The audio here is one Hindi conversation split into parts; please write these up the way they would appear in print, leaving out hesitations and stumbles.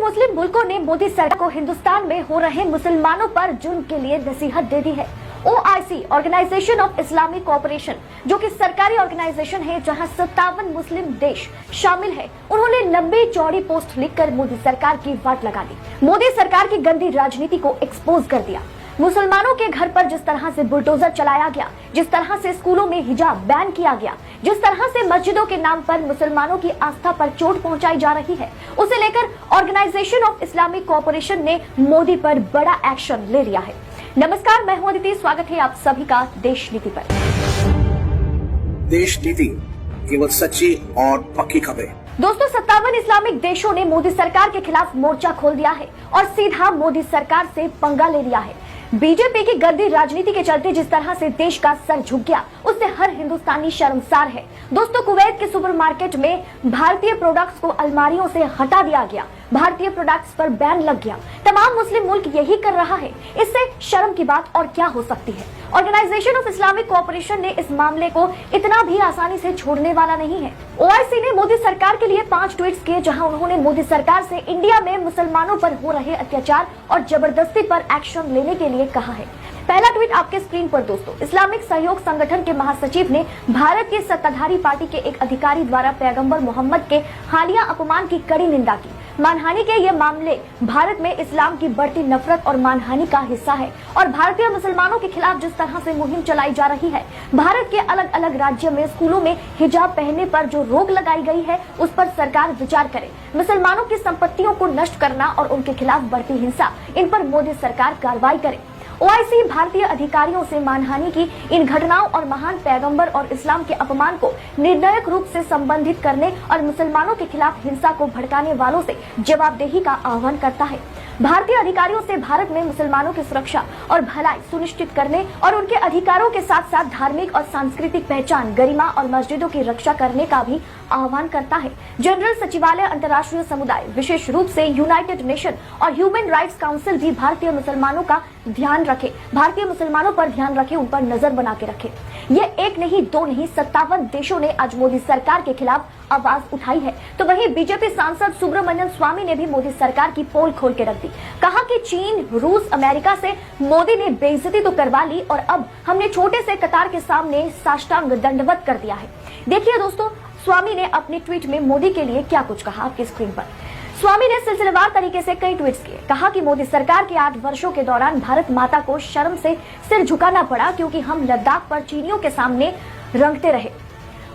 मुस्लिम मुल्कों ने मोदी सरकार को हिंदुस्तान में हो रहे मुसलमानों पर जुल्म के लिए नसीहत दे दी है। OIC organisation of Islamic cooperation, जो कि सरकारी ऑर्गेनाइजेशन है जहां 57 मुस्लिम देश शामिल है, उन्होंने लंबी चौड़ी पोस्ट लिखकर मोदी सरकार की वाट लगा दी। मोदी सरकार की गंदी राजनीति को एक्सपोज कर दिया। मुसलमानों के घर पर जिस तरह से बुलडोजर चलाया गया, जिस तरह से स्कूलों में हिजाब बैन किया गया, जिस तरह से मस्जिदों के नाम पर मुसलमानों की आस्था पर चोट पहुंचाई जा रही है, उसे लेकर ऑर्गेनाइजेशन ऑफ इस्लामिक कोऑपरेशन ने मोदी पर बड़ा एक्शन ले लिया है। नमस्कार, मैं हूं अदिति, स्वागत है आप सभी का देश नीति पर। देश नीति केवल सच्ची और पक्की खबरें। दोस्तों, 57 इस्लामिक देशों ने मोदी सरकार के खिलाफ मोर्चा खोल दिया है और सीधा मोदी सरकार से पंगा ले लिया है। बीजेपी की गंदी राजनीति के चलते जिस तरह से देश का सर झुक गया, उससे हर हिंदुस्तानी शर्मसार है। दोस्तों, कुवैत के सुपरमार्केट में भारतीय प्रोडक्ट्स को अलमारियों से हटा दिया गया, भारतीय प्रोडक्ट्स पर बैन लग गया। तमाम मुस्लिम मुल्क यही कर रहा है। इससे शर्म की बात और क्या हो सकती है। ऑर्गेनाइजेशन ऑफ इस्लामिक कोऑपरेशन ने इस मामले को इतना भी आसानी से छोड़ने वाला नहीं है। OIC ने मोदी सरकार के लिए 5 ट्वीट्स किए, जहां उन्होंने मोदी सरकार से इंडिया में मुसलमानों पर हो रहे अत्याचार और जबरदस्ती पर एक्शन लेने के लिए कहा है। पहला ट्वीट आपके स्क्रीन पर दोस्तों। इस्लामिक सहयोग संगठन के महासचिव ने भारत की सत्ताधारी पार्टी के एक अधिकारी द्वारा पैगंबर मोहम्मद के हालिया अपमान की कड़ी निंदा की। मानहानि के ये मामले भारत में इस्लाम की बढ़ती नफरत और मानहानि का हिस्सा है और भारतीय मुसलमानों के खिलाफ जिस तरह से मुहिम चलाई जा रही है, भारत के अलग अलग राज्यों में स्कूलों में हिजाब पहनने पर जो रोक लगाई गई है, उस पर सरकार विचार करे। मुसलमानों की संपत्तियों को नष्ट करना और उनके खिलाफ बढ़ती हिंसा, इन पर मोदी सरकार कार्रवाई करे। OIC भारतीय अधिकारियों से मानहानि की इन घटनाओं और महान पैगंबर और इस्लाम के अपमान को निर्णायक रूप से संबंधित करने और मुसलमानों के खिलाफ हिंसा को भड़काने वालों से जवाबदेही का आह्वान करता है। भारतीय अधिकारियों से भारत में मुसलमानों की सुरक्षा और भलाई सुनिश्चित करने और उनके अधिकारों के साथ साथ धार्मिक और सांस्कृतिक पहचान, गरिमा और मस्जिदों की रक्षा करने का भी आह्वान करता है। जनरल सचिवालय, अंतर्राष्ट्रीय समुदाय, विशेष रूप से यूनाइटेड नेशन और ह्यूमन राइट्स काउंसिल भी भारतीय मुसलमानों का ध्यान रखे, भारतीय मुसलमानों पर ध्यान रखे, उन पर नजर बना के रखे। ये एक नहीं, दो नहीं, 57 देशों ने आज मोदी सरकार के खिलाफ आवाज उठाई है। तो वहीं बीजेपी सांसद सुब्रमण्यम स्वामी ने भी मोदी सरकार की पोल खोल के रख दी। कहा कि चीन, रूस, अमेरिका से मोदी ने बेइज्जती तो करवा ली और अब हमने छोटे से कतार के सामने साष्टांग दंडवत कर दिया है। देखिए दोस्तों, स्वामी ने अपने ट्वीट में मोदी के लिए क्या कुछ कहा आपकी स्क्रीन पर। स्वामी ने सिलसिलेवार तरीके से कई ट्वीट्स किए। कहा कि मोदी सरकार के 8 वर्षों के दौरान भारत माता को शर्म से सिर झुकाना पड़ा, क्योंकि हम लद्दाख पर चीनियों के सामने रंगते रहे,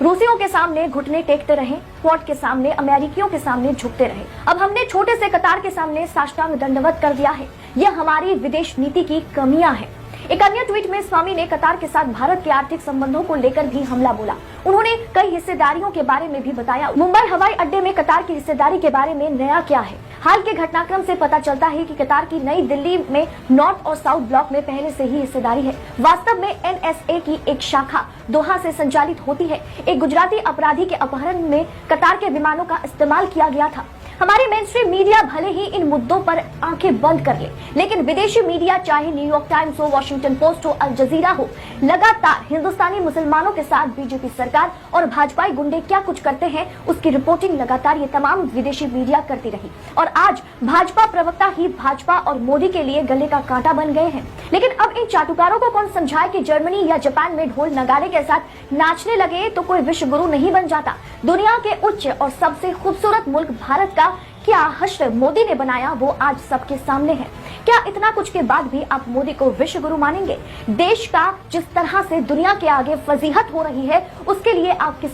रूसियों के सामने घुटने टेकते रहे, क्वाड के सामने, अमेरिकियों के सामने झुकते रहे। अब हमने छोटे से कतार के सामने साष्टांग दंडवत कर दिया है। यह हमारी विदेश नीति की कमियां हैं। एक अन्य ट्वीट में स्वामी ने कतार के साथ भारत के आर्थिक संबंधों को लेकर भी हमला बोला। उन्होंने कई हिस्सेदारियों के बारे में भी बताया। मुंबई हवाई अड्डे में कतार की हिस्सेदारी के बारे में नया क्या है। हाल के घटनाक्रम से पता चलता है कि कतार की नई दिल्ली में नॉर्थ और साउथ ब्लॉक में पहले से ही हिस्सेदारी है। वास्तव में NSA की एक शाखा दोहा से संचालित होती है। एक गुजराती अपराधी के अपहरण में कतार के विमानों का इस्तेमाल किया गया था। हमारी मेनस्ट्रीम मीडिया भले ही इन मुद्दों पर आंखें बंद कर ले, लेकिन विदेशी मीडिया, चाहे न्यूयॉर्क टाइम्स हो, वॉशिंगटन पोस्ट हो, अल जजीरा हो, लगातार हिंदुस्तानी मुसलमानों के साथ बीजेपी सरकार और भाजपाई गुंडे क्या कुछ करते हैं, उसकी रिपोर्टिंग लगातार ये तमाम विदेशी मीडिया करती रही। और आज भाजपा प्रवक्ता ही भाजपा और मोदी के लिए गले का कांटा बन गए हैं। लेकिन अब इन चाटुकारों को कौन समझाए कि जर्मनी या जापान में ढोल नगाड़े के साथ नाचने लगे तो कोई विश्व गुरु नहीं बन जाता। दुनिया के उच्च और सबसे खूबसूरत मुल्क भारत का क्या हश्र मोदी ने बनाया, वो आज सबके सामने है। क्या इतना कुछ के बाद भी आप मोदी को विश्व गुरु मानेंगे? देश का जिस तरह से दुनिया के आगे फजीहत हो रही है, उसके लिए आप किस